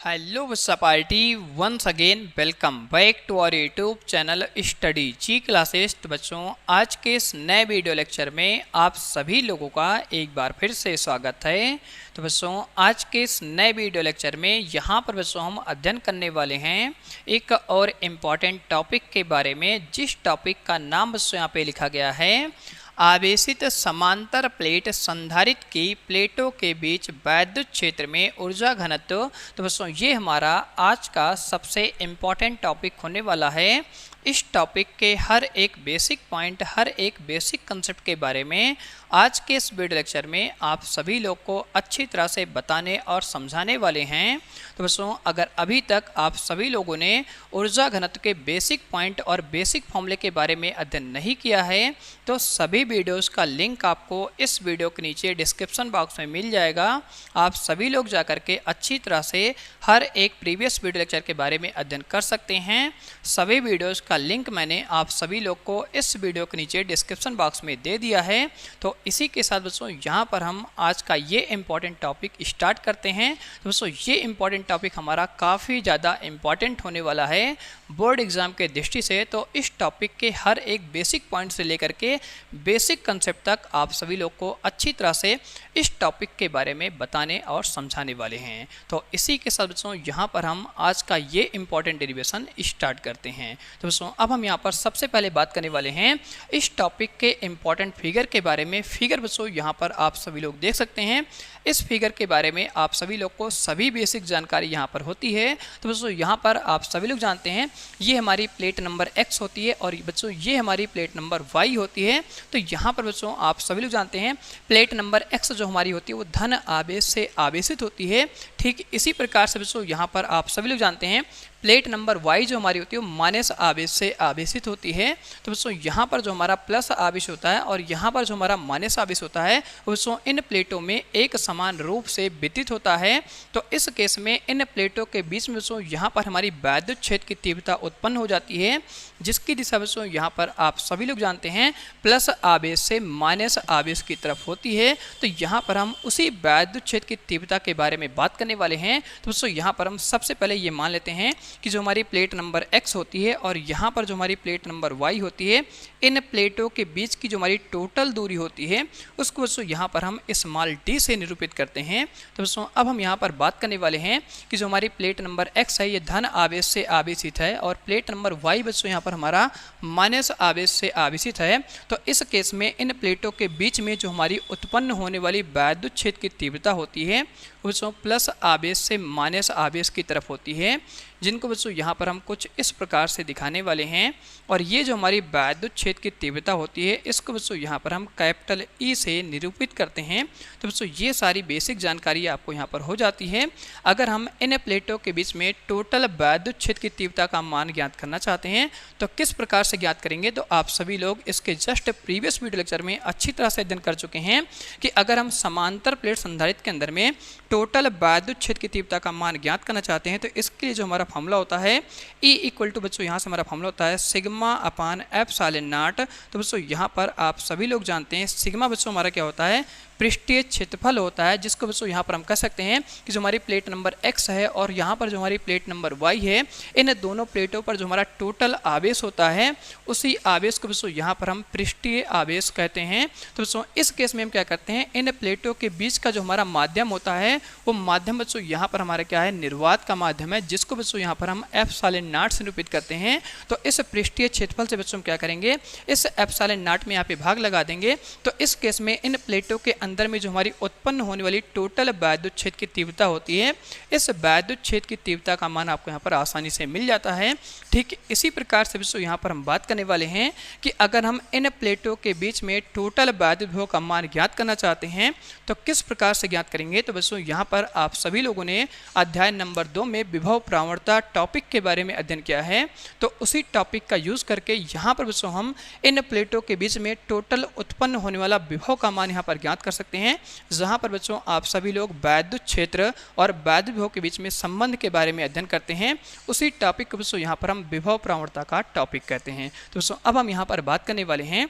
Hello बच्चा party once again welcome back to our YouTube channel study ji classes. तो बच्चों आज के इस नए वीडियो लेक्चर में आप सभी लोगों का एक बार फिर से स्वागत है। तो बच्चों आज के इस नए वीडियो लेक्चर में यहाँ पर बच्चों हम अध्ययन करने वाले हैं एक और इम्पॉर्टेंट टॉपिक के बारे में, जिस टॉपिक का नाम बच्चों यहाँ पे लिखा गया है आवेशित समांतर प्लेट संधारित्र की प्लेटों के बीच वैद्युत क्षेत्र में ऊर्जा घनत्व। तो बच्चों ये हमारा आज का सबसे इम्पॉर्टेंट टॉपिक होने वाला है। इस टॉपिक के हर एक बेसिक पॉइंट, हर एक बेसिक कंसेप्ट के बारे में आज के इस वीडियो लेक्चर में आप सभी लोग को अच्छी तरह से बताने और समझाने वाले हैं। तो बच्चों अगर अभी तक आप सभी लोगों ने ऊर्जा घनत्व के बेसिक पॉइंट और बेसिक फॉर्मूले के बारे में अध्ययन नहीं किया है तो सभी वीडियोस का लिंक आपको इस वीडियो के नीचे डिस्क्रिप्शन बॉक्स में मिल जाएगा। आप सभी लोग जाकर के अच्छी तरह से हर एक प्रीवियस वीडियो लेक्चर के बारे में अध्ययन कर सकते हैं। सभी वीडियोस का लिंक मैंने आप सभी लोग को इस वीडियो के नीचे डिस्क्रिप्शन बॉक्स में दे दिया है। तो इसी के साथ दोस्तों यहाँ पर हम आज का ये इम्पॉर्टेंट टॉपिक स्टार्ट करते हैं। तो दोस्तों ये इम्पॉर्टेंट टॉपिक हमारा काफ़ी ज़्यादा इम्पॉर्टेंट होने वाला है बोर्ड एग्जाम के दृष्टि से। तो इस टॉपिक के हर एक बेसिक पॉइंट से लेकर के बेसिक कंसेप्ट तक आप सभी लोग को अच्छी तरह से इस टॉपिक के बारे में बताने और समझाने वाले हैं। तो इसी के साथ दोस्तों यहाँ पर हम आज का ये इम्पॉर्टेंट डेरिवेशन स्टार्ट करते हैं। तो दोस्तों अब हम यहाँ पर सबसे पहले बात करने वाले हैं इस टॉपिक के इम्पॉर्टेंट फिगर के बारे में। फिगर बच्चों यहाँ पर आप सभी लोग देख सकते हैं। इस फिगर के बारे में आप सभी लोग को सभी बेसिक जानकारी यहाँ पर होती है। तो बच्चों यहाँ पर आप सभी लोग जानते हैं ये हमारी प्लेट नंबर x होती है और बच्चों ये हमारी प्लेट नंबर y होती है। तो यहाँ पर बच्चों आप सभी लोग जानते हैं प्लेट नंबर x जो हमारी होती है वो धन आवेश से आवेशित होती है। ठीक इसी प्रकार से बच्चों यहाँ पर आप सभी लोग जानते हैं प्लेट नंबर y जो हमारी होती है वो माइनस आवेश से आवेशित होती है। तो बच्चों यहाँ पर जो हमारा प्लस आवेश होता है और यहाँ पर जो हमारा माइनस आवेश होता है वो बच्चों इन प्लेटों में एक समान रूप से वितरित होता है। तो इस केस में इन प्लेटों के बीच में बच्चों यहाँ पर हमारी वैद्युत क्षेत्र की तीव्रता उत्पन्न हो जाती है, जिसकी दिशा बच्चों यहाँ पर आप सभी लोग जानते हैं प्लस आवेश से माइनस आवेश की तरफ होती है। तो यहाँ पर हम उसी वैद्युत क्षेत्र की तीव्रता के बारे में बात करने वाले हैं। तो बच्चों यहाँ पर हम सबसे पहले ये मान लेते हैं कि जो हमारी प्लेट नंबर x होती है और यहाँ पर जो हमारी प्लेट नंबर y होती है, इन प्लेटों के बीच की जो हमारी टोटल दूरी होती है उसको बच्चों यहाँ पर हम स्मॉल d से निरूपित करते हैं। तो बच्चों अब हम यहाँ पर बात करने वाले हैं कि जो हमारी प्लेट नंबर x है ये धन आवेश से आवेशित है और प्लेट नंबर y बच्चों यहाँ पर हमारा माइनस आवेश से आवेशित है। तो इस केस में इन प्लेटों के बीच में जो हमारी उत्पन्न होने वाली वैद्युत क्षेत्र की तीव्रता होती है बच्चों प्लस आवेश से माइनस आवेश की तरफ होती है, जिनको बच्चों यहाँ पर हम कुछ इस प्रकार से दिखाने वाले हैं। और ये जो हमारी वैद्युत क्षेत्र की तीव्रता होती है इसको बच्चों यहाँ पर हम कैपिटल E से निरूपित करते हैं। तो बच्चों ये सारी बेसिक जानकारी आपको यहाँ पर हो जाती है। अगर हम इन प्लेटों के बीच में टोटल वैद्युत क्षेत्र की तीव्रता का मान ज्ञात करना चाहते हैं तो किस प्रकार से ज्ञात करेंगे, तो आप सभी लोग इसके जस्ट प्रीवियस वीडियो लेक्चर में अच्छी तरह से अध्ययन कर चुके हैं कि अगर हम समांतर प्लेट संधारित्र के अंदर में टोटल वैद्युत क्षेत्र की तीव्रता का मान ज्ञात करना चाहते हैं तो इसके लिए जो हमारा फॉर्मूला होता है E इक्वल टू बच्चों यहाँ से हमारा फॉर्मूला होता है सिग्मा अपान एप्सिलॉन नॉट। तो बच्चों यहाँ पर आप सभी लोग जानते हैं सिग्मा बच्चों हमारा क्या होता है पृष्ठीय क्षेत्रफल होता है, जिसको बच्चों यहाँ पर हम कह सकते हैं कि जो हमारी प्लेट नंबर x है और यहाँ पर जो हमारी प्लेट नंबर y है, इन दोनों प्लेटों पर जो हमारा टोटल आवेश होता है उसी आवेश को बच्चों यहाँ पर हम पृष्ठीय आवेश कहते हैं। तो बच्चों इस केस में हम क्या करते हैं इन प्लेटों के बीच का जो हमारा माध्यम होता है वो माध्यम बच्चों यहाँ पर हमारा क्या है निर्वात का माध्यम है, जिसको बच्चों यहाँ पर हम एप्सिलॉन नॉट से निरूपित करते हैं। तो इस पृष्ठीय क्षेत्रफल से बच्चों हम क्या करेंगे इस एप्सिलॉन नॉट में यहाँ पे भाग लगा देंगे। तो इस केस में इन प्लेटों के अंदर में जो हमारी उत्पन्न होने वाली टोटल वैद्युत क्षेत्र की तीव्रता होती है इस वैद्युत क्षेत्र की तीव्रता का मान आपको यहाँ पर आसानी से मिल जाता है। ठीक इसी प्रकार से बच्चों यहाँ पर हम बात करने वाले हैं कि अगर हम इन प्लेटों के बीच में टोटल वैद्युत विभव का मान ज्ञात करना चाहते हैं तो किस प्रकार से ज्ञात करेंगे। तो बच्चों यहाँ पर आप सभी लोगों ने अध्याय नंबर 2 में विभव प्रवणता टॉपिक के बारे में अध्ययन किया है। तो उसी टॉपिक का यूज करके यहाँ पर बच्चों हम इन प्लेटों के बीच में टोटल उत्पन्न होने वाला विभव का मान यहाँ पर ज्ञात कर सकते हैं, जहाँ पर बच्चों आप सभी लोग वैद्युत क्षेत्र और वैद्युत विभव के बीच में संबंध के बारे में अध्ययन करते हैं। उसी टॉपिक को बच्चों यहाँ पर हम विभव प्रवणता का टॉपिक कहते हैं। तो बच्चों अब हम यहाँ पर बात करने वाले हैं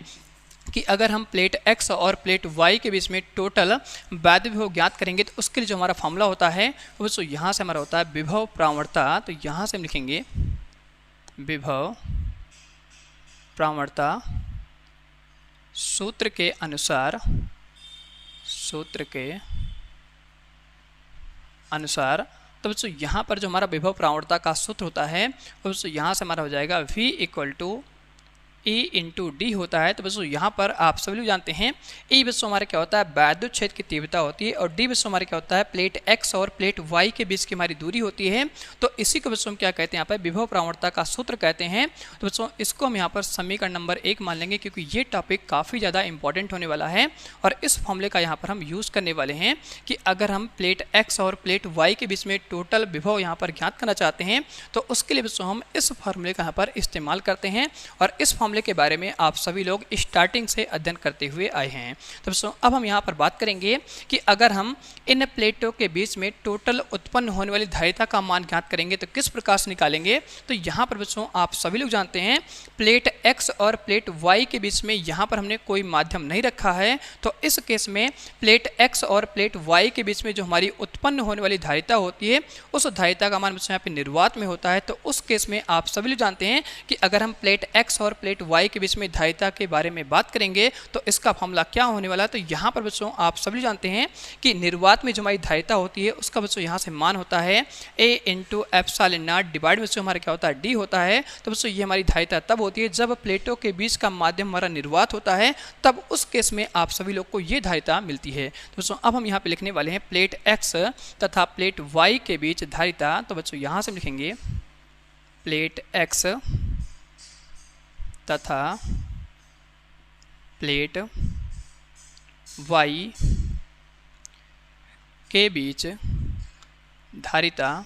कि अगर हम प्लेट x और प्लेट y के बीच में टोटल वैद्युत विभव ज्ञात करेंगे तो उसके लिए जो हमारा फॉर्मूला होता है वो दोस्तों यहाँ से हमारा होता है विभव प्रावणता। तो यहाँ से हम लिखेंगे विभव प्रावणता सूत्र के अनुसार तो दोस्तों यहाँ पर जो हमारा विभव प्रावणता का सूत्र होता है वो दोस्तों यहाँ से हमारा हो जाएगा V equal to E into D होता है। तो बच्चों यहाँ पर आप सभी लोग जानते हैं E बच्चों हमारे क्या होता है वैद्युत क्षेत्र की तीव्रता होती है, और D बच्चों हमारे क्या होता है प्लेट X और प्लेट Y के बीच की हमारी दूरी होती है। तो इसी को बच्चों हम क्या कहते हैं यहाँ पर विभव प्रावणता का सूत्र कहते हैं। तो बच्चों इसको हम यहाँ पर समीकरण नंबर 1 मान लेंगे, क्योंकि ये टॉपिक काफ़ी ज़्यादा इंपॉर्टेंट होने वाला है और इस फॉर्मूले का यहाँ पर हम यूज़ करने वाले हैं कि अगर हम प्लेट X और प्लेट Y के बीच में टोटल विभव यहाँ पर ज्ञात करना चाहते हैं तो उसके लिए बच्चों हम इस फॉर्मूले का यहाँ पर इस्तेमाल करते हैं, और इस फॉर्मूले के बारे में आप सभी लोग स्टार्टिंग से अध्ययन करते हुए आए हैं। तो दोस्तों अब हम यहाँ पर बात करेंगे कि अगर हम इन प्लेटों के बीच में टोटल उत्पन्न होने वाली धारिता का मान ज्ञात करेंगे तो किस प्रकार से निकालेंगे। तो यहाँ पर बच्चों आप सभी लोग जानते हैं प्लेट X और प्लेट Y के बीच में यहाँ पर हमने कोई माध्यम नहीं रखा है, तो इस केस में प्लेट X और प्लेट Y के बीच में जो हमारी उत्पन्न होने वाली धारिता होती है उस धारिता का मान बच्चों यहाँ पे निर्वात में होता है। तो उस केस में आप सभी लोग जानते हैं कि अगर हम प्लेट X और प्लेट Y के बीच में धारिता के बारे में बात करेंगे तो इसका फॉर्मूला क्या होने वाला है। तो यहाँ पर बच्चों आप सभी जानते हैं कि निर्वात में जो हमारी धारिता होती है उसका बच्चों यहाँ से मान होता है A into epsilon not divide में हमारा क्या होता है D होता है। तो बच्चों ये हमारी धारिता तब होती है जब प्लेटों के बीच का माध्यम हमारा निर्वात होता है, तब उस केस में आप सभी लोग को ये धारिता मिलती है। तो बच्चों अब हम यहाँ पे लिखने वाले हैं प्लेट X तथा प्लेट Y के बीच धारिता। तो बच्चों यहाँ से लिखेंगे प्लेट X तथा प्लेट Y के बीच धारिता।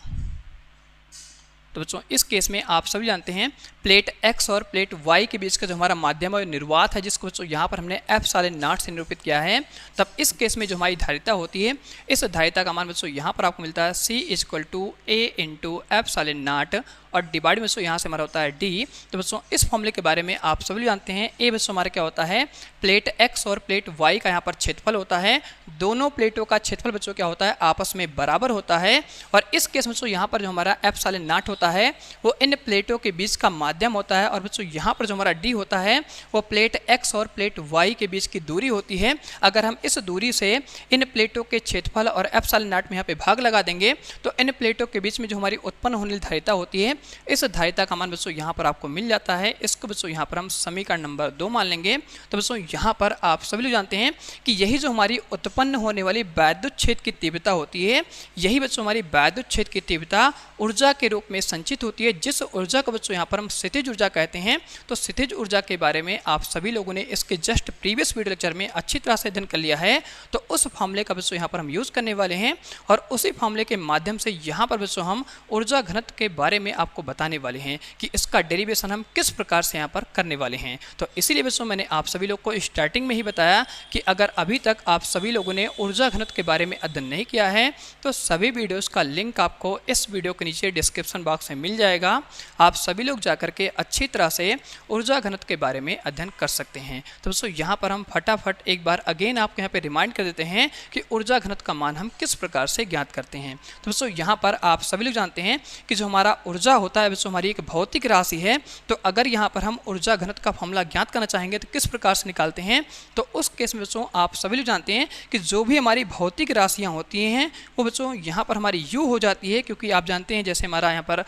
तो बच्चों इस केस में आप सभी जानते हैं प्लेट X और प्लेट Y के बीच का जो हमारा माध्यम है निर्वात है, जिसको बच्चों यहाँ पर हमने एप्सिलॉन नॉट से निरूपित किया है। तब इस केस में जो हमारी धारिता होती है इस धारिता का मान बच्चों यहाँ पर आपको मिलता है C equal to A into epsilon not और डिवाइड में बच्चों यहाँ से हमारा होता है D। तो बच्चों इस फॉर्मूले के बारे में आप सभी जानते हैं A बच्चों हमारा क्या होता है प्लेट X और प्लेट Y का यहाँ पर क्षेत्रफल होता है। दोनों प्लेटों का क्षेत्रफल बच्चों क्या होता है आपस में बराबर होता है, और इस केस में बच्चों यहाँ पर जो हमारा एप्सिलॉन नॉट होता है वो इन प्लेटों के बीच का माध्यम होता है, और बच्चों यहाँ पर जो हमारा D होता है वो प्लेट X और प्लेट Y के बीच की दूरी होती है। अगर हम इस दूरी से इन प्लेटों के क्षेत्रफल और एप्सिलॉन नॉट में यहाँ पे भाग लगा देंगे तो इन प्लेटों के बीच में जो हमारी उत्पन्न होने वाली धारिता होती है इस धारिता का मान बच्चों यहाँ पर आपको मिल जाता है। इसको बच्चों यहाँ पर हम समीकरण नंबर 2 मान लेंगे। तो बच्चों यहाँ पर आप सभी लोग जानते हैं कि यही जो हमारी उत्पन्न होने वाली वैद्युत क्षेत्र की तीव्रता होती है, यही बच्चों हमारी वैद्युत क्षेत्र की तीव्रता ऊर्जा के रूप में संचित होती है, जिस ऊर्जा को बच्चों यहाँ पर हम स्थितिज ऊर्जा कहते हैं। तो स्थितिज ऊर्जा के बारे में आप सभी लोगों ने इसके जस्ट प्रीवियस वीडियो लेक्चर में अच्छी तरह से अध्ययन कर लिया है। तो उस फॉर्मूले का बच्चों यहाँ पर हम यूज़ करने वाले हैं, और उसी फॉर्मूले के माध्यम से यहाँ पर बच्चों हम ऊर्जा घनत्व के बारे में आपको बताने वाले हैं कि इसका डेरिवेशन हम किस प्रकार से यहाँ पर करने वाले हैं। तो इसीलिए बच्चों मैंने आप सभी लोग को स्टार्टिंग में ही बताया कि अगर अभी तक आप सभी लोगों ने ऊर्जा घनत्व के बारे में अध्ययन नहीं किया है तो सभी वीडियोस का लिंक आपको इस वीडियो के नीचे डिस्क्रिप्शन बॉक्स में मिल जाएगा। आप सभी लोग जाकर के अच्छी तरह से ऊर्जा घनत्व के बारे में अध्ययन कर सकते हैं। तो दोस्तों यहाँ पर हम फटाफट एक बार अगेन आपको यहाँ पे रिमाइंड कर देते हैं कि ऊर्जा घनत्व का मान हम किस प्रकार से ज्ञात करते हैं। तो दोस्तों यहाँ पर आप सभी लोग जानते हैं कि जो हमारा ऊर्जा होता है बच्चों हमारी एक भौतिक राशि है। तो अगर यहाँ पर हम ऊर्जा घनत्व का फॉर्मूला ज्ञात करना चाहेंगे तो किस प्रकार से निकालते हैं। तो उस केस में बच्चों आप सभी लोग जानते हैं कि जो भी हमारी भौतिक राशियाँ होती हैं वो बच्चों यहाँ पर हमारी U हो जाती है, क्योंकि आप जानते हैं जैसे हमारा यहाँ पर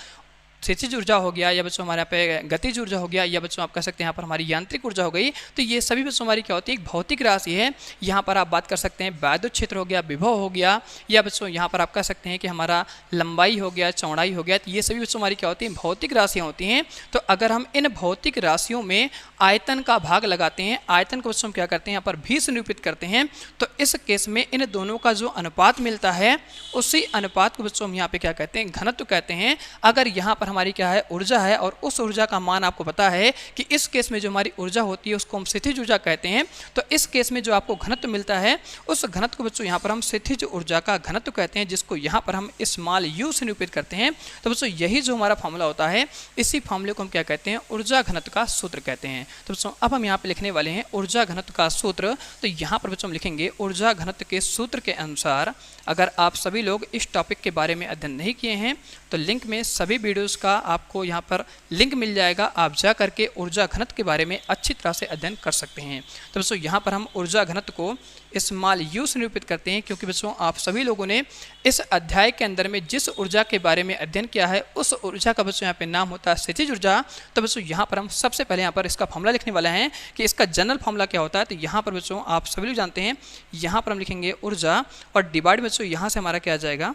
स्थितिज ऊर्जा हो गया, या बच्चों हमारे यहाँ पे गतिज ऊर्जा हो गया, या बच्चों आप कह सकते हैं यहाँ पर हमारी यांत्रिक ऊर्जा हो गई। तो ये सभी बच्चों हमारी क्या होती है एक भौतिक राशि है। यहाँ पर आप बात कर सकते हैं वैद्युत क्षेत्र हो गया, विभव हो गया, या बच्चों यहाँ पर आप कह सकते हैं कि हमारा लंबाई हो गया, चौड़ाई हो गया। तो ये सभी बच्चों हमारी क्या होती हैं भौतिक राशियाँ होती हैं। तो अगर हम इन भौतिक राशियों में आयतन का भाग लगाते हैं, आयतन को बच्चों हम क्या करते हैं यहाँ पर भी से निरूपित करते हैं, तो इस केस में इन दोनों का जो अनुपात मिलता है उसी अनुपात को बच्चों हम यहाँ पे क्या कहते हैं घनत्व कहते हैं। अगर यहाँ पर हमारी क्या है, ऊर्जा है, और उस ऊर्जा का मान आपको पता है कि इस केस में जो हमारी ऊर्जा होती है उसको हम स्थितिज ऊर्जा कहते हैं। तो इस केस में जो आपको घनत्व मिलता है उस घनत्व को बच्चों यहाँ पर हम स्थितिज ऊर्जा का घनत्व कहते हैं, जिसको यहाँ पर हम स्मॉल यू से निरूपित करते हैं। तो बच्चों यही जो हमारा फॉर्मूला होता है, इसी फॉर्मूले को हम क्या कहते हैं, ऊर्जा घनत्व का सूत्र कहते हैं। तो बच्चों अब हम यहाँ पे लिखने वाले हैं ऊर्जा घनत्व का सूत्र। तो यहाँ पर बच्चों हम लिखेंगे ऊर्जा घनत्व के सूत्र के अनुसार। अगर आप सभी लोग इस टॉपिक के बारे में अध्ययन नहीं किए हैं तो लिंक में सभी वीडियोस का आपको यहाँ पर लिंक मिल जाएगा, आप जा करके ऊर्जा घनत्व के बारे में अच्छी तरह से अध्ययन कर सकते हैं। तो बच्चों यहाँ पर हम ऊर्जा घनत्व को स्मॉल यू से निरूपित करते हैं, क्योंकि बच्चों आप सभी लोगों ने इस अध्याय के अंदर में जिस ऊर्जा के बारे में अध्ययन किया है उस ऊर्जा का बच्चों यहाँ पे नाम होता है स्थितिज ऊर्जा। तो बच्चों यहाँ पर हम सबसे पहले यहाँ पर इसका फॉर्मूला लिखने वाले हैं कि इसका जनरल फॉर्मूला क्या होता है। तो यहाँ पर बच्चों आप सभी लोग जानते हैं, यहाँ पर हम लिखेंगे ऊर्जा और डिवाइड बच्चों यहाँ से हमारा क्या आ जाएगा,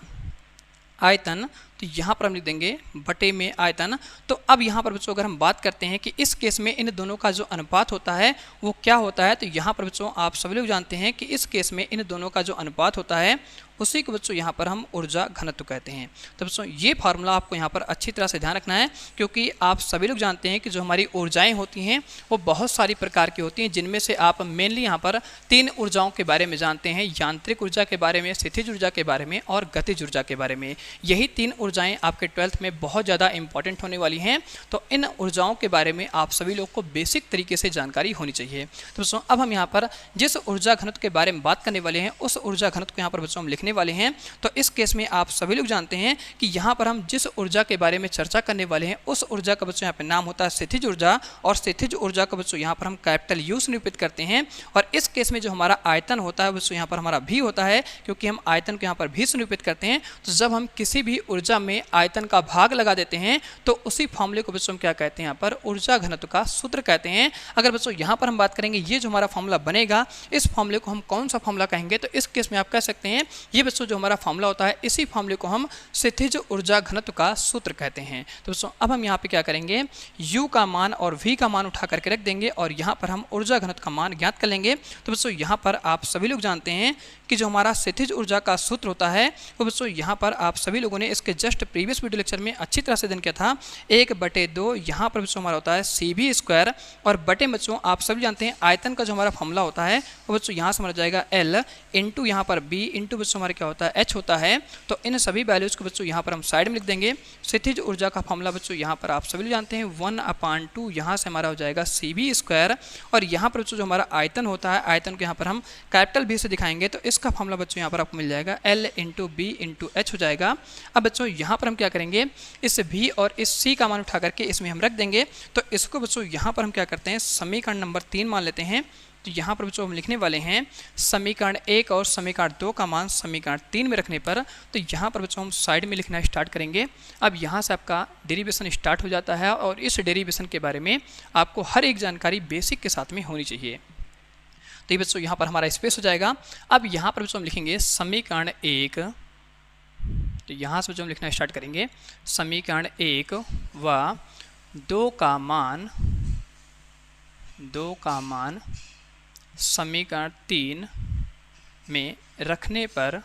आयतन। तो यहाँ पर हम लिख देंगे बटे में आयतन। तो अब यहाँ पर बच्चों अगर हम बात करते हैं कि इस केस में इन दोनों का जो अनुपात होता है वो क्या होता है, तो यहाँ पर बच्चों आप सभी लोग जानते हैं कि इस केस में इन दोनों का जो अनुपात होता है उसी को बच्चों यहाँ पर हम ऊर्जा घनत्व कहते हैं। तो बच्चों ये फार्मूला आपको यहाँ पर अच्छी तरह से ध्यान रखना है, क्योंकि आप सभी लोग जानते हैं कि जो हमारी ऊर्जाएं होती हैं वो बहुत सारी प्रकार की होती हैं, जिनमें से आप मेनली यहाँ पर 3 ऊर्जाओं के बारे में जानते हैं, यांत्रिक ऊर्जा के बारे में, स्थितिज ऊर्जा के बारे में और गतिज ऊर्जा के बारे में। यही 3 ऊर्जाएं आपके 12th में बहुत ज़्यादा इंपॉर्टेंट होने वाली हैं। तो इन ऊर्जाओं के बारे में आप सभी लोग को बेसिक तरीके से जानकारी होनी चाहिए। तो बच्चों अब हम यहाँ पर जिस ऊर्जा घनत्व के बारे में बात करने वाले हैं उस ऊर्जा घनत्व को यहाँ पर बच्चों हम लिखने वाले हैं। तो इस केस में आप सभी लोग जानते हैं कि यहाँ पर हम जिस ऊर्जा के बारे में चर्चा करने वाले हैं उस ऊर्जा का बच्चों यहाँ पे नाम होता है स्थितिज ऊर्जा, और स्थितिज ऊर्जा का बच्चों यहाँ पर हम कैपिटल यू से निरूपित करते हैं। और इस केस में जो हमारा आयतन होता है बच्चों यहाँ पर हमारा भी होता है, क्योंकि हम आयतन को यहाँ पर भी से निरूपित करते हैं। तो जब हम किसी भी ऊर्जा में आयतन का भाग लगा देते हैं तो उसी फॉर्मूले को बच्चों हम क्या कहते हैं, यहाँ पर ऊर्जा घनत्व का सूत्र कहते हैं। अगर बच्चों यहाँ पर हम बात करेंगे ये जो हमारा फॉर्मूला बनेगा, इस फॉर्मूले को हम कौन सा फॉर्मूला कहेंगे, तो इस केस में आप कह सकते हैं ये बच्चों जो हमारा फॉर्मूला होता है इसी फॉर्मूले को हम स्थितिज ऊर्जा घनत्व का सूत्र कहते हैं। तो दोस्तों अब हम यहाँ पे क्या करेंगे, u का मान और v का मान उठा करके रख देंगे और यहाँ पर हम ऊर्जा घनत्व का मान ज्ञात कर लेंगे। तो बच्चों यहाँ पर आप सभी लोग जानते हैं कि जो हमारा स्थितिज ऊर्जा का सूत्र होता है वो बच्चों यहाँ पर आप सभी लोगों ने इसके जस्ट प्रीवियस वीडियो लेक्चर में अच्छी तरह से अध्ययन किया था। 1/2 यहाँ पर बच्चों हमारा होता है cv² और बटे बच्चों आप सभी जानते हैं आयतन का जो हमारा फॉर्मूला होता है वो बच्चों यहाँ से हमारा जाएगा L इंटू यहाँ पर B इंटू बच्चों हमारा क्या होता है H होता है। तो इन सभी वैल्यूज़ को बच्चों यहाँ पर हम साइड में लिख देंगे। स्थितिज ऊर्जा का फॉर्मूला बच्चों यहाँ पर आप सभी लोग जानते हैं 1/2 यहाँ से हमारा हो जाएगा cv², और यहाँ पर बच्चों जो हमारा आयतन होता है आयतन को यहाँ पर हम कैपिटल B से दिखाएंगे। तो इसका फॉर्मूला बच्चों यहाँ पर आपको मिल जाएगा L into B into H हो जाएगा। अब बच्चों यहाँ पर हम क्या करेंगे, इस V और इस C का मान उठा करके इसमें हम रख देंगे। तो इसको बच्चों यहाँ पर हम क्या करते हैं, समीकरण नंबर 3 मान लेते हैं। तो यहाँ पर बच्चों हम लिखने वाले हैं समीकरण 1 और समीकरण 2 का मान समीकरण 3 में रखने पर। तो यहाँ पर बच्चों हम साइड में लिखना स्टार्ट करेंगे। अब यहाँ से आपका डेरिवेशन स्टार्ट हो जाता है और इस डेरिवेशन के बारे में आपको हर एक जानकारी बेसिक के साथ में होनी चाहिए। तो ये बच्चों यहाँ पर हमारा स्पेस हो जाएगा। अब यहाँ पर बच्चों हम लिखेंगे समीकरण 1। तो यहाँ से बच्चों हम लिखना स्टार्ट करेंगे समीकरण 1 व 2 का मान समीकरण 3 में रखने पर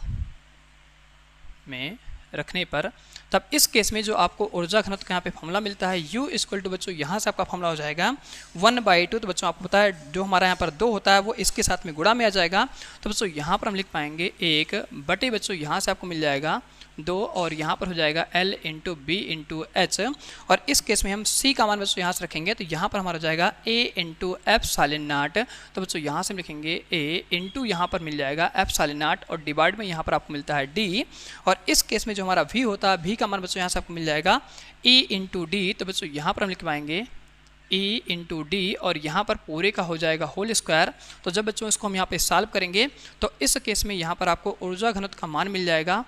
तब इस केस में जो आपको ऊर्जा घनत्व का यहाँ पे फॉर्मूला मिलता है U इक्वल टू बच्चों यहाँ से आपका फॉर्मूला हो जाएगा 1/2। तो बच्चों आपको पता है जो हमारा यहाँ पर 2 होता है वो इसके साथ में गुणा में आ जाएगा। तो बच्चों यहाँ पर हम लिख पाएंगे 1 बटे बच्चों यहाँ से आपको मिल जाएगा 2 और यहाँ पर हो जाएगा L into B into H, और इस केस में हम C का मान बच्चों यहाँ से रखेंगे। तो यहाँ पर हमारा हो जाएगा A इंटू ε0। तो बच्चों यहाँ से हम लिखेंगे A इंटू यहाँ पर मिल जाएगा ε0 और डिवाइड में यहाँ पर आपको मिलता है D, और इस केस में जो हमारा V होता है V का मान बच्चों यहाँ से आपको मिल जाएगा E इंटू D। तो बच्चों यहाँ पर हम लिख पाएंगे E इंटू डी और यहाँ पर पूरे का हो जाएगा होल स्क्वायर। तो जब बच्चों इसको हम यहाँ पे सॉल्व करेंगे तो इस केस में यहाँ पर आपको ऊर्जा घनत्व का मान मिल जाएगा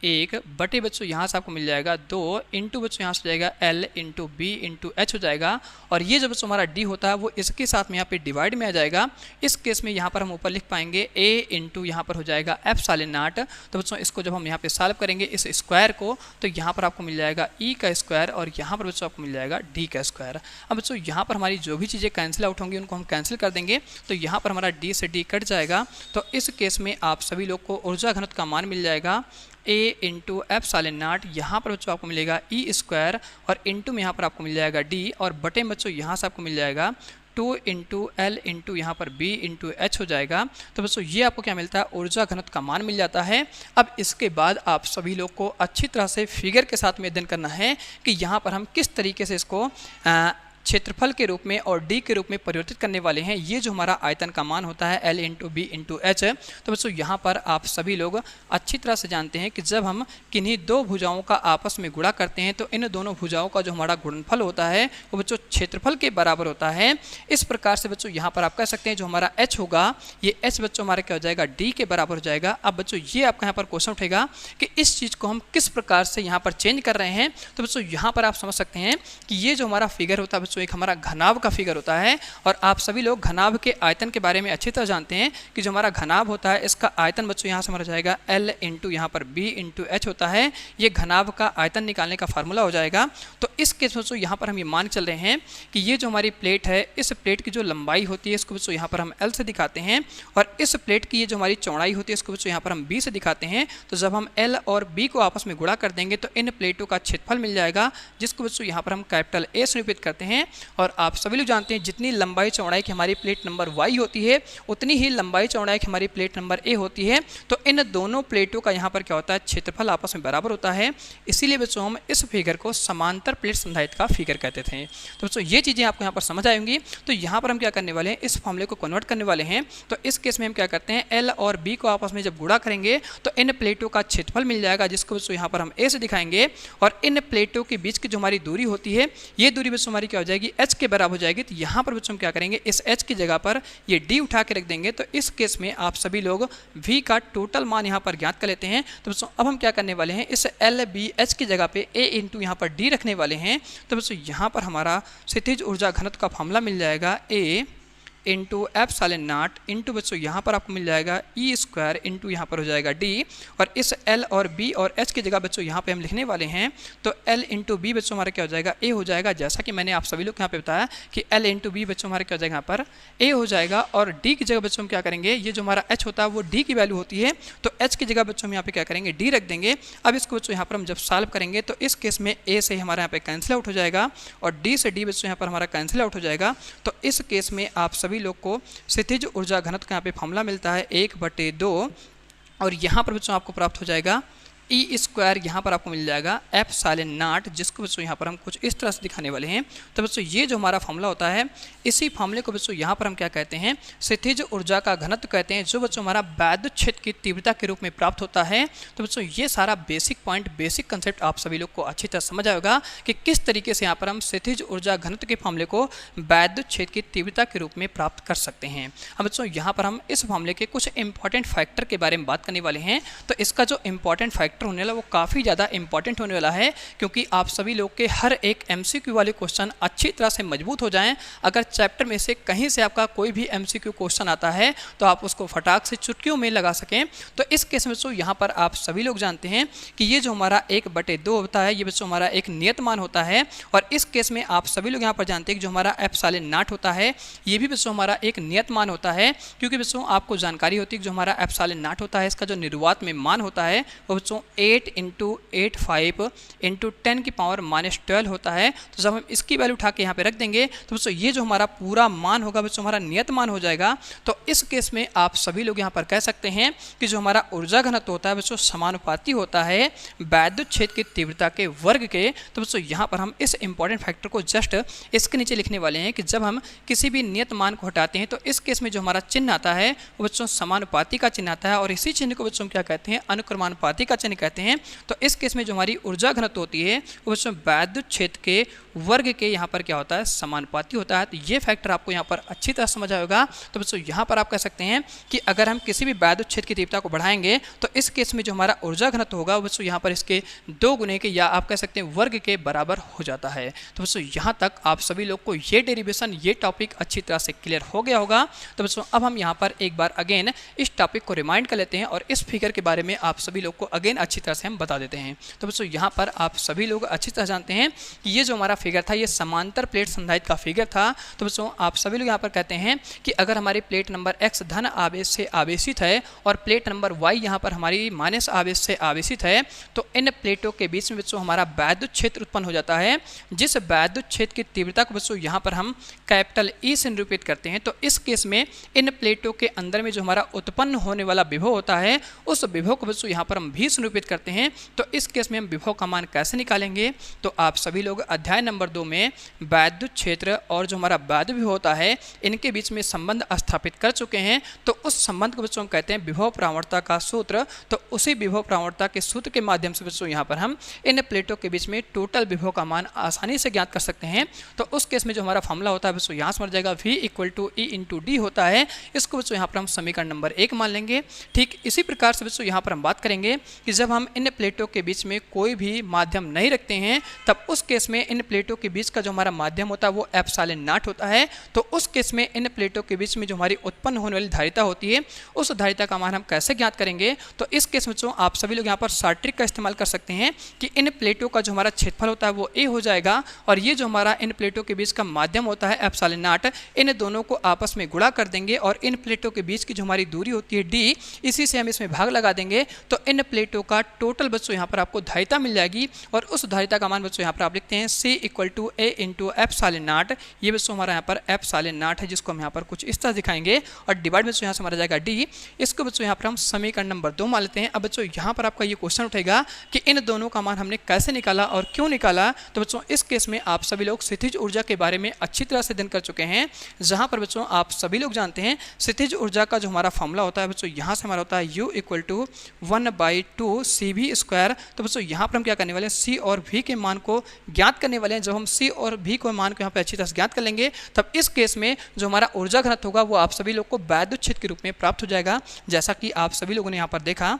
1 बटे बच्चों यहाँ से आपको मिल जाएगा 2 इंटू बच्चों यहाँ से जाएगा L into B into H हो जाएगा, और ये जो बच्चों हमारा D होता है वो इसके साथ में यहाँ पे डिवाइड में आ जाएगा। इस केस में यहाँ पर हम ऊपर लिख पाएंगे A इंटू यहाँ पर हो जाएगा ε0। तो बच्चों इसको जब हम यहाँ पे सॉल्व करेंगे इस स्क्वायर को तो यहाँ पर आपको मिल जाएगा E का स्क्वायर और यहाँ पर बच्चों आपको मिल जाएगा D का स्क्वायर। अब बच्चों यहाँ पर हमारी जो भी चीज़ें कैंसिल आउट होंगी उनको हम कैंसिल कर देंगे, तो यहाँ पर हमारा D से D कट जाएगा। तो इस केस में आप सभी लोग को ऊर्जा घनत्व का मान मिल जाएगा ए इंटू एप्सिलॉन नॉट, यहाँ पर बच्चों आपको मिलेगा ई स्क्वायर और इंटू में यहाँ पर आपको मिल जाएगा डी, और बटे में बच्चों यहाँ से आपको मिल जाएगा 2 इंटू एल इंटू यहाँ पर बी इंटू एच हो जाएगा। तो बच्चों ये आपको क्या मिलता है, ऊर्जा घनत्व का मान मिल जाता है। अब इसके बाद आप सभी लोग को अच्छी तरह से फिगर के साथ में अध्ययन करना है कि यहाँ पर हम किस तरीके से इसको क्षेत्रफल के रूप में और डी के रूप में परिवर्तित करने वाले हैं। ये जो हमारा आयतन का मान होता है L into B into H. तो बच्चों यहाँ पर आप सभी लोग अच्छी तरह से जानते हैं कि जब हम किन्हीं दो भुजाओं का आपस में गुणा करते हैं तो इन दोनों भुजाओं का जो हमारा गुणनफल होता है वो बच्चों क्षेत्रफल के बराबर होता है। इस प्रकार से बच्चों यहाँ पर आप कह सकते हैं जो हमारा एच होगा, ये एच बच्चों हमारा क्या हो जाएगा, डी के बराबर हो जाएगा। अब बच्चों ये आपका यहाँ पर क्वेश्चन उठेगा कि इस चीज़ को हम किस प्रकार से यहाँ पर चेंज कर रहे हैं। तो बच्चों यहाँ पर आप समझ सकते हैं कि ये जो हमारा फिगर होता है बच्चों एक हमारा घनाभ का फिगर होता है, और आप सभी लोग घनाभ के आयतन के बारे में अच्छी तरह जानते हैं कि जो हमारा घनाभ होता है इसका आयतन बच्चों यहाँ से हमारा जाएगा एल इंटू यहाँ पर बी इंटू एच होता है। ये घनाभ का आयतन निकालने का फार्मूला हो जाएगा। तो इस केस में बच्चों यहाँ पर हम ये मान चल रहे हैं कि ये जो हमारी प्लेट है, इस प्लेट की जो लंबाई होती है इसको बच्चों यहाँ पर हम एल से दिखाते हैं, और इस प्लेट की ये जो हमारी चौड़ाई होती है इसको बच्चों यहाँ पर हम बी से दिखाते हैं। तो जब हम एल और बी को आपस में गुणा कर देंगे तो इन प्लेटों का क्षेत्रफल मिल जाएगा, जिसको बच्चों यहाँ पर हम कैपिटल ए से निरूपित करते हैं। और आप सभी लोग जानते हैं जितनी लंबाई चौड़ाई की हमारी प्लेट नंबर वाई होती है उतनी ही लंबाई चौड़ाई की हमारी प्लेट नंबर ए होती है। तो इन दोनों प्लेटों का यहाँ पर क्या होता है, क्षेत्रफल आपस में बराबर होता है। इसीलिए बच्चों हम इस फिगर को समांतर प्लेट संधारित्र का फिगर कहते थे। तो बच्चों ये चीज़ें आपको यहाँ पर समझ आएंगी। तो यहाँ पर हम क्या करने वाले हैं, इस फॉर्मूले को कन्वर्ट करने वाले हैं। तो इस केस में हम क्या करते हैं, एल और बी को आपस में जब गुणा करेंगे तो इन प्लेटों का क्षेत्रफल मिल जाएगा, जिसको बच्चों यहाँ पर हम ए से दिखाएंगे। और इन प्लेटों के बीच की जो हमारी दूरी होती है ये दूरी बच्चों हमारी क्या हो जाएगी, एच के बराबर हो जाएगी। तो यहाँ पर बच्चों हम क्या करेंगे, इस h की जगह पर ये d उठा के रख देंगे। तो इस केस में आप सभी लोग v का टोटल मान यहाँ पर ज्ञात कर लेते हैं। तो बच्चों अब हम क्या करने वाले हैं, इस एल बी एच की जगह पे a इंटू यहाँ पर d रखने वाले हैं। तो बच्चों यहाँ पर हमारा स्थितिज ऊर्जा घनत्व का फार्मूला मिल जाएगा a into epsilon not into बच्चों यहाँ पर आपको मिल जाएगा ई स्क्वायर इंटू यहाँ पर हो जाएगा डी। और इस एल और बी और एच की जगह बच्चों यहाँ पे हम लिखने वाले हैं। तो एल इंटू बी बच्चों हमारा क्या हो जाएगा, ए हो जाएगा। जैसा कि मैंने आप सभी लोग यहाँ पे बताया कि एल इंटू बी बच्चों हमारे क्या हो जाएगा, यहाँ पर ए हो जाएगा। और डी की जगह बच्चों हम क्या करेंगे, ये जो हमारा एच होता है वो डी की वैल्यू होती है, तो एच की जगह बच्चों हम यहाँ पे क्या करेंगे, डी रख देंगे। अब इसको बच्चों यहाँ पर हम जब सॉल्व करेंगे तो इस केस में ए से हमारा यहाँ पे कैंसिल आउट हो जाएगा और डी से डी बच्चों यहाँ पर हमारा कैंसिल आउट हो जाएगा। तो इस केस में आप सभी लोग को स्थितिज ऊर्जा घनत्व का यहाँ पे फॉर्मूला मिलता है 1/2, और यहाँ पर बच्चों आपको प्राप्त हो जाएगा ई स्क्वायर, यहाँ पर आपको मिल जाएगा एप्सिलॉन नॉट, जिसको बच्चों यहाँ पर हम कुछ इस तरह से दिखाने वाले हैं। तो बच्चों ये जो हमारा फॉर्मूला होता है, इसी फॉर्मूले को बच्चों यहाँ पर हम क्या कहते हैं, स्थितिज ऊर्जा का घनत्व कहते हैं, जो बच्चों हमारा वैद्युत क्षेत्र की तीव्रता के रूप में प्राप्त होता है। तो बच्चों ये सारा बेसिक पॉइंट, बेसिक कंसेप्ट आप सभी लोग को अच्छी तरह समझ आएगा कि किस तरीके से यहाँ पर हम स्थितिज ऊर्जा घनत्व के फॉर्मूले को वैद्युत क्षेत्र की तीव्रता के रूप में प्राप्त कर सकते हैं। अब बच्चों यहाँ पर हम इस फॉर्मूले के कुछ इंपॉर्टेंट फैक्टर के बारे में बात करने वाले हैं। तो इसका जो इंपॉर्टेंट फैक्टर होने वाला वो काफ़ी ज़्यादा इंपॉर्टेंट होने वाला है, क्योंकि आप सभी लोग के हर एक एमसीक्यू वाले क्वेश्चन अच्छी तरह से मजबूत हो जाएं। अगर चैप्टर में से कहीं से आपका कोई भी एमसीक्यू क्वेश्चन आता है तो आप उसको फटाक से चुटकियों में लगा सकें। तो इस केस में बच्चों यहाँ पर आप सभी लोग जानते हैं कि ये जो हमारा 1/2 होता है ये बच्चों हमारा एक नियत मान होता है। और इस केस में आप सभी लोग यहाँ पर जानते हैं कि जो हमारा एप्सिलॉन नॉट होता है ये भी बच्चों हमारा एक नियत मान होता है, क्योंकि बच्चों आपको जानकारी होती है कि जो हमारा एप्सिलॉन नॉट होता है इसका जो निर्वात में मान होता है वो बच्चों 8 × 85 × 10⁻12 होता है। तो जब हम इसकी वैल्यू उठा के यहाँ पे रख देंगे तो बच्चों ये जो हमारा पूरा मान होगा बच्चों हमारा नियत मान हो जाएगा। तो इस केस में आप सभी लोग यहाँ पर कह सकते हैं कि जो हमारा ऊर्जा घनत्व होता है बच्चों समानुपाती होता है वैद्युत क्षेत्र की तीव्रता के वर्ग के। तो बच्चों यहाँ पर हम इस इंपॉर्टेंट फैक्टर को जस्ट इसके नीचे लिखने वाले हैं कि जब हम किसी भी नियत मान को हटाते हैं तो इस केस में जो हमारा चिन्ह आता है वो बच्चों समानुपाती का चिन्ह आता है, और इसी चिन्ह को बच्चों क्या कहते हैं, अनुक्रमानुपाती का चिन्ह कहते हैं। तो इस केस में जो हमारी ऊर्जा घनत्व होती है वो बच्चों वैद्युत क्षेत्र के वर्ग के यहाँ पर क्या होता है, समानुपाती होता है। तो ये फैक्टर आपको यहाँ पर अच्छी तरह समझ आएगा। तो बच्चों यहाँ पर आप कह सकते हैं कि अगर हम किसी भी वैद्युत क्षेत्र की तीव्रता को बढ़ाएंगे तो इस केस में जो हमारा ऊर्जा घनत्व होगा बच्चों यहाँ पर इसके 2 गुने के या आप कह सकते हैं वर्ग के बराबर हो जाता है। तो बच्चों यहाँ तक आप सभी लोग को ये डेरिवेशन, ये टॉपिक अच्छी तरह से क्लियर हो गया होगा। तो बच्चों अब हम यहाँ पर एक बार अगेन इस टॉपिक को रिमाइंड कर लेते हैं और इस फिगर के बारे में आप सभी लोग को अगेन अच्छी तरह से हम बता देते हैं। तो बच्चों यहाँ पर आप सभी लोग अच्छी तरह जानते हैं कि ये जो हमारा फिगर था ये समांतर प्लेट संधारित्र का फिगर था। तो बच्चों आप सभी लोग यहाँ पर कहते हैं कि अगर हमारी प्लेट नंबर x धन आवेश से आवेशित है और प्लेट नंबर y यहाँ पर हमारी माइनस आवेश से आवेशित है, तो इन प्लेटों के बीच में बच्चों हमारा वैद्युत क्षेत्र उत्पन्न हो जाता है, जिस वैद्युत क्षेत्र की तीव्रता को बच्चों यहाँ पर हम कैपिटल E से निरूपित करते हैं। तो इस केस में इन प्लेटों के अंदर में जो हमारा उत्पन्न होने वाला विभव होता है उस विभव को बच्चों यहाँ पर हम भी से निरूपित करते हैं। तो इस केस में हम विभव का मान कैसे निकालेंगे, तो आप सभी लोग अध्याय नंबर 2 में वैद्युत क्षेत्र और जो हमारा वैद्युत विभव होता है इनके बीच में संबंध स्थापित कर चुके हैं। तो उस संबंध को बच्चों हम कहते हैं विभव प्रवणता का सूत्र। तो उसी विभव प्रवणता के सूत्र के माध्यम से बच्चों यहाँ पर हम इन प्लेटों के बीच में टोटल विभव का मान आसानी से ज्ञात कर सकते हैं। तो उस केस में जो हमारा फॉर्मूला होता है बच्चों यहाँ से मर जाएगा V = E × D होता है। इसको बच्चों यहाँ पर हम समीकरण नंबर 1 मान लेंगे। ठीक इसी प्रकार से बच्चों यहाँ पर हम बात करेंगे कि जब हम इन प्लेटों के बीच में कोई भी माध्यम नहीं रखते हैं तब उस केस में इन प्लेटों के बीच का जो हमारा माध्यम होता है वो ε0 होता है। तो उस केस में इन प्लेटों के बीच में जो हमारी उत्पन्न होने वाली धारिता होती है उस धारिता का मान हम कैसे ज्ञात करेंगे। तो इस केस में बच्चों आप सभी लोग यहाँ पर शॉर्ट ट्रिक का इस्तेमाल कर सकते हैं कि इन प्लेटों का जो हमारा क्षेत्रफल होता है वो A हो जाएगा और ये जो हमारा इन प्लेटों के बीच का माध्यम होता है ε0, इन दोनों को आपस में गुणा कर देंगे और इन प्लेटों के बीच की जो हमारी दूरी होती है D, इसी से हम इसमें भाग लगा देंगे। तो इन प्लेटों का टोटल बच्चों यहाँ पर आपको धारिता मिल जाएगी और उस धारिता का मान बच्चों यहाँ पर आप लिखते हैं C = A × ε0। ये बच्चों हमारा यहाँ पर ε0 है जिसको हम यहाँ पर कुछ इस तरह दिखाएंगे और डिवाइड बच्चों यहाँ से हमारा जाएगा D। इसको बच्चों यहाँ पर हम समीकरण नंबर 2 मान लेते हैं। अब बच्चों यहाँ पर आपका ये क्वेश्चन उठेगा कि इन दोनों का मान हमने कैसे निकाला और क्यों निकाला। तो बच्चों इस केस में आप सभी लोग स्थितिज ऊर्जा के बारे में अच्छी तरह से अध्ययन कर चुके हैं, जहाँ पर बच्चों आप सभी लोग जानते हैं स्थितिज ऊर्जा का जो हमारा फॉर्मूला होता है बच्चों यहाँ से हमारा होता है U = 1/2 CV²। तो बच्चों यहाँ पर हम क्या करने वाले हैं C और V के मान को ज्ञात करने वाले हैं। जब हम C और V को मान को यहाँ पे अच्छी तरह से ज्ञात कर लेंगे तब इस केस में जो हमारा ऊर्जा घनत्व होगा वो आप सभी लोग को वैद्युत क्षेत्र के रूप में प्राप्त हो जाएगा, जैसा कि आप सभी लोगों ने यहाँ पर देखा।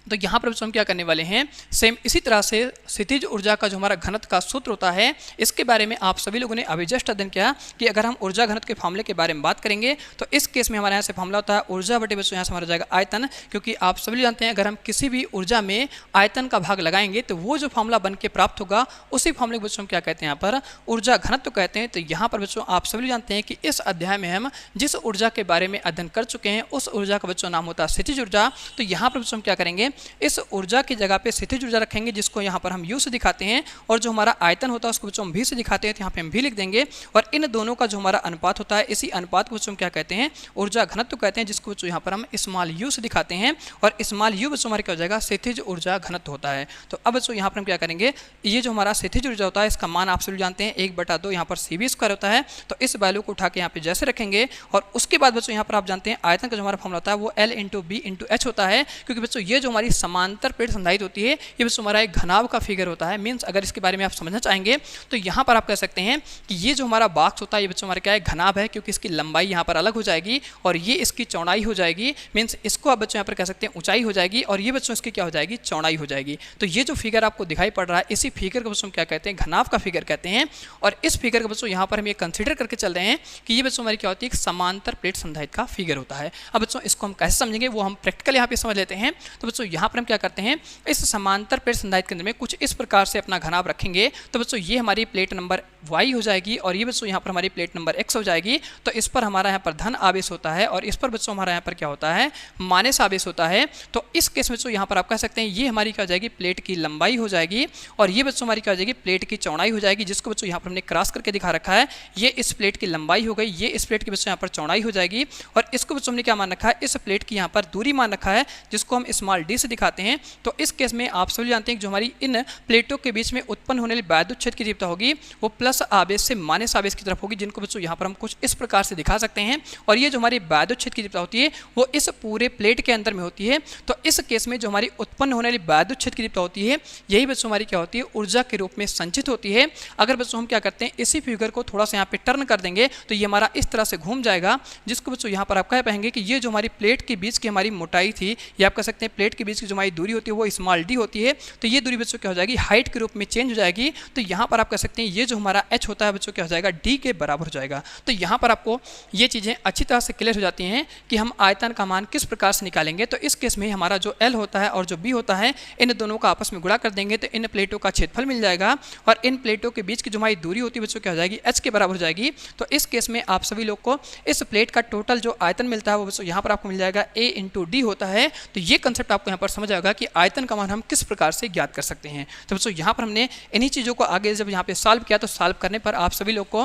तो यहाँ पर हम क्या करने वाले हैं सेम इसी तरह से स्थितिज ऊर्जा का जो हमारा घनत्व का सूत्र होता है इसके बारे में आप सभी लोगों ने अभी जस्ट अध्ययन किया कि अगर हम ऊर्जा घनत्व के फार्मूले के बारे में बात करेंगे तो इस केस में हमारे यहाँ से फार्मूला होता है ऊर्जा बटे बच्चों यहाँ से हमारा जाएगा आयतन, क्योंकि आप सभी जानते हैं अगर हम किसी भी ऊर्जा में आयतन का भाग लगाएंगे तो वो जो फार्मूला बन के प्राप्त होगा उसी फार्मूले को बच्चों हम क्या कहते हैं यहाँ पर ऊर्जा घनत्व कहते हैं। तो यहाँ पर बच्चों आप सभी जानते हैं कि इस अध्याय में हम जिस ऊर्जा के बारे में अध्ययन कर चुके हैं उस ऊर्जा का बच्चों नाम होता है स्थितिज ऊर्जा। तो यहाँ पर बच्चों हम क्या करेंगे इस ऊर्जा की जगह पे स्थितिज ऊर्जा रखेंगे जिसको यहाँ पर हम U से दिखाते हैं और जो हमारा आयतन होता है उसको बच्चों हम V से दिखाते हैं। तो यहाँ पे हम V लिख देंगे और इन दोनों का जो हमारा अनुपात होता है इसी अनुपात को बच्चों हम क्या कहते हैं ऊर्जा घनत्व कहते हैं, जिसको बच्चों यहाँ पर हम स्मॉल u से दिखाते हैं और स्मॉल u बच्चों हमारे क्या हो जाएगा स्थितिज ऊर्जा घनत्व होता है। तो अब बच्चों यहाँ पर हम क्या करेंगे ये जो हमारा स्थितिज ऊर्जा होता है इसका मान आप सभी जानते हैं 1/2 यहाँ पर CV² होता है। तो इस वैल्यू को उठा के यहाँ पे जैसे रखेंगे और उसके बाद बच्चों यहाँ पर आप जानते हैं आयतन का जो हमारा फॉर्मूला होता है वो L × B × H होता है, क्योंकि बच्चों ये जो हमारी समांतर प्लेट संधारित्र होती है ये बच्चों हमारा एक घनाभ का फिगर होता है। मीन्स अगर इसके बारे में आप समझना चाहेंगे तो यहाँ पर आप कह सकते हैं कि ये जो हमारा बॉक्स होता है ये बच्चों हमारा क्या है घनाभ है, क्योंकि इसकी लंबाई यहाँ पर अलग हो जाएगी और ये इसकी चौड़ाई हो जाएगी। मीन्स इसको आप बच्चों यहाँ पर कह सकते हैं ऊंचाई हो जाएगी और ये बच्चों इसकी क्या हो जाएगी चौड़ाई हो जाएगी। तो ये जो फिगर आपको दिखाई पड़ रहा है इसी फिगर को बच्चों क्या कहते हैं घनाभ का फिगर कहते हैं। और इस फिगर को बच्चों यहाँ पर हम ये कंसिडर करके चल रहे हैं कि ये बच्चों हमारी क्या होती है एक समांतर प्लेट संधारित्र का फिगर होता है। अब बच्चों इसको हम कैसे समझेंगे वो हम प्रैक्टिकल यहाँ पे समझ लेते हैं। तो बच्चों यहाँ पर हम क्या करते हैं इस समांतर प्लेट संधारित्र के अंदर में कुछ इस प्रकार से अपना घनाभ रखेंगे। तो बच्चों ये हमारी प्लेट नंबर y हो जाएगी और ये बच्चों यहाँ पर हमारी प्लेट नंबर x हो जाएगी। तो इस पर हमारा यहाँ पर धन आवेश होता है और इस पर बच्चों हमारा यहाँ पर क्या होता है माइनस आवेश होता है। तो इस केस में बच्चों यहाँ पर आप कह सकते हैं ये हमारी क्या हो जाएगी प्लेट की लंबाई हो जाएगी और ये बच्चों हमारी क्या हो जाएगी प्लेट की चौड़ाई हो जाएगी, जिसको बच्चों यहाँ पर हमने क्रॉस करके दिखा रखा है। ये इस प्लेट की लंबाई हो गई, ये इस प्लेट की बच्चों यहाँ पर चौड़ाई हो जाएगी और इसको बच्चों हमने क्या मान रखा है इस प्लेट की यहाँ पर दूरी मान रखा है, जिसको हम स्मॉल d से दिखाते हैं। तो इस केस में आप सभी जानते हैं कि जो हमारी इन प्लेटों के बीच में उत्पन्न होने वाली वैद्युत क्षेत्र की तीव्रता होगी वो प्लस आवेश से माइनस आवेश की तरफ होगी, जिनको बच्चों यहाँ पर हम कुछ इस प्रकार से दिखा सकते हैं। और ये जो हमारी वैद्युत क्षेत्र की तीव्रता होती है वो इस पूरे प्लेट के अंदर में होती है। तो इस केस में जो हमारी उत्पन्न होने वाली वैद्युत क्षेत्र की तीव्रता होती है यही बच्चों हमारी क्या होती है ऊर्जा के रूप में संचित होती है। अगर बच्चों हम क्या करते हैं इसी फिगर को थोड़ा सा यहाँ पे टर्न कर देंगे तो ये हमारा इस तरह से घूम जाएगा, जिसको बच्चों यहाँ पर आप कह पाएंगे कि ये जो हमारी प्लेट के बीच की हमारी मोटाई थी, ये आप कह सकते हैं प्लेट के बीच बीच की जो हमारी दूरी होती है वो स्मॉल डी होती है, तो ये दूरी बच्चों क्या हो जाएगी, हाइट के रूप में चेंज हो जाएगी। तो यहाँ पर आप कह सकते हैं ये जो हमारा h होता है बच्चों क्या हो जाएगा, d के बराबर हो जाएगा। तो यहाँ पर आपको ये चीज़ें अच्छी तरह से क्लियर हो जाती हैं कि हम आयतन का मान किस प्रकार से निकालेंगे। तो इस केस में हमारा जो l होता है और जो b होता है, इन दोनों का आपस में गुणा कर देंगे तो इन प्लेटों का क्षेत्रफल मिल जाएगा और इन प्लेटों के बीच की जो हमारी दूरी होती है बच्चों क्या हो जाएगी, h के बराबर हो जाएगी। तो इस केस में आप सभी लोग को इस प्लेट का टोटल जो आयतन मिलता है वो बच्चों यहाँ पर आपको मिल जाएगा a इंटू डी होता है। तो ये कंसेप्ट आपको यहाँ पर समझ आएगा कि आयतन का मान हम किस प्रकार से ज्ञात कर सकते हैं। तो बच्चों यहाँ पर हमने इन्हीं चीज़ों को आगे जब यहाँ पे सॉल्व किया तो सॉल्व करने पर आप सभी लोग को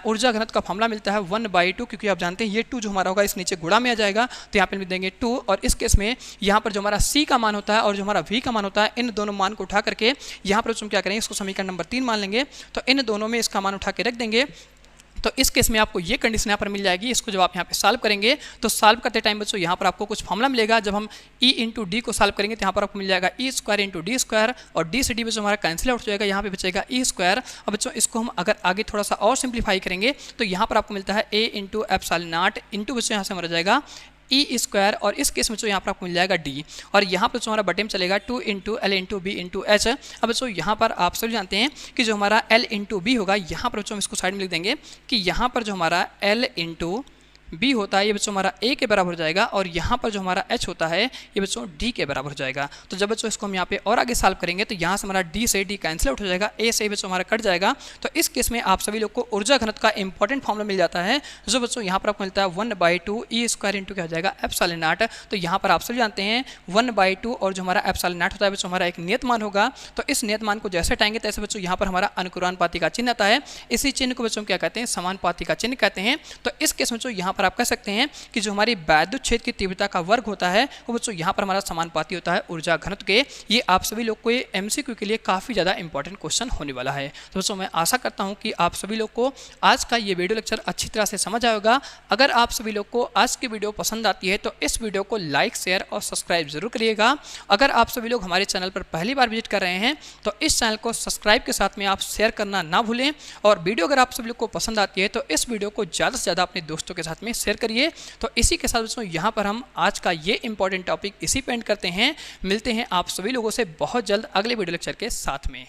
ऊर्जा घनत्व का फॉर्मूला मिलता है 1/2, क्योंकि आप जानते हैं ये 2 जो हमारा होगा इस नीचे गुणा में आ जाएगा, तो यहाँ पे लिख देंगे 2। और इस केस में यहाँ पर जो हमारा c का मान होता है और जो हमारा v का मान होता है, इन दोनों मान को उठा करके यहाँ पर हम क्या करेंगे, इसको समीकरण नंबर 3 मान लेंगे। तो इन दोनों में इसका मान उठा के रख देंगे। तो इस केस में आपको ये कंडीशन यहाँ पर मिल जाएगी। इसको जब आप यहाँ पे सॉल्व करेंगे तो सॉल्व करते टाइम बच्चों यहाँ पर आपको कुछ फॉर्मूला मिलेगा। जब हम e इंटू डी को सॉल्व करेंगे तो यहाँ पर आपको मिल जाएगा e square into D square, और d से d बच्चों हमारा कैंसिल आउट हो जाएगा, यहाँ पे बचेगा e स्क्वायर। अब बच्चों इसको हम अगर आगे थोड़ा सा और सिंप्लीफाई करेंगे तो यहाँ पर आपको मिलता है a into epsilon not into बच्चों यहाँ से हमारा जाएगा ई स्क्वायर, और इस केस में बच्चों यहाँ पर आपको मिल जाएगा डी, और यहाँ पर हमारा बटे में चलेगा 2 into L into B into H. अब बच्चों यहाँ पर आप सभी जानते हैं कि जो हमारा एल इंटू बी होगा, यहाँ पर बच्चों हम इसको साइड में लिख देंगे कि यहाँ पर जो हमारा एल इंटू बी होता है ये बच्चों हमारा a के बराबर हो जाएगा, और यहाँ पर जो हमारा h होता है ये बच्चों d के बराबर हो जाएगा। तो जब बच्चों इसको हम यहाँ पे और आगे सॉल्व करेंगे तो यहाँ से हमारा d से d कैंसिल आउट हो जाएगा, a से बच्चों हमारा कट जाएगा। तो इस केस में आप सभी लोग को ऊर्जा घनत्व का इंपॉर्टेंट फॉर्मूला मिल जाता है, जो बच्चों यहाँ पर आपको मिलता है 1/2 ई स्क्वायर इंटू क्या हो जाएगा एप्सिलॉन नॉट। तो यहाँ पर आप सभी जानते हैं 1/2 और जो हमारा एप्सिलॉन नॉट होता है बच्चों हमारा एक नियत मान होगा। तो इस नियत मान को जैसे हटाएंगे तैसे बच्चों यहाँ पर हमारा अनुकूलानुपाती का चिन्ह आता है। इसी चिन्ह को बच्चों क्या कहते हैं, समानुपाती का चिन्ह कहते हैं। तो इस केस में बच्चों यहाँ पर आप कह सकते हैं कि जो हमारी वैद्युत क्षेत्र की तीव्रता का वर्ग होता है वो बच्चों यहाँ पर हमारा समानुपाती होता है ऊर्जा घनत्व के। ये आप सभी लोग को ये एमसीक्यू के लिए काफ़ी ज़्यादा इंपॉर्टेंट क्वेश्चन होने वाला है। तो बच्चों मैं आशा करता हूँ कि आप सभी लोग को आज का ये वीडियो लेक्चर अच्छी तरह से समझ आएगा। अगर आप सभी लोग को आज की वीडियो पसंद आती है तो इस वीडियो को लाइक शेयर और सब्सक्राइब जरूर करिएगा। अगर आप सभी लोग हमारे चैनल पर पहली बार विजिट कर रहे हैं तो इस चैनल को सब्सक्राइब के साथ में आप शेयर करना ना भूलें, और वीडियो अगर आप सभी लोग को पसंद आती है तो इस वीडियो को ज़्यादा से ज़्यादा अपने दोस्तों के साथ में शेयर करिए। तो इसी के साथ दोस्तों यहाँ पर हम आज का ये इंपॉर्टेंट टॉपिक इसी पे एंड करते हैं। मिलते हैं आप सभी लोगों से बहुत जल्द अगले वीडियो लेक्चर के साथ में।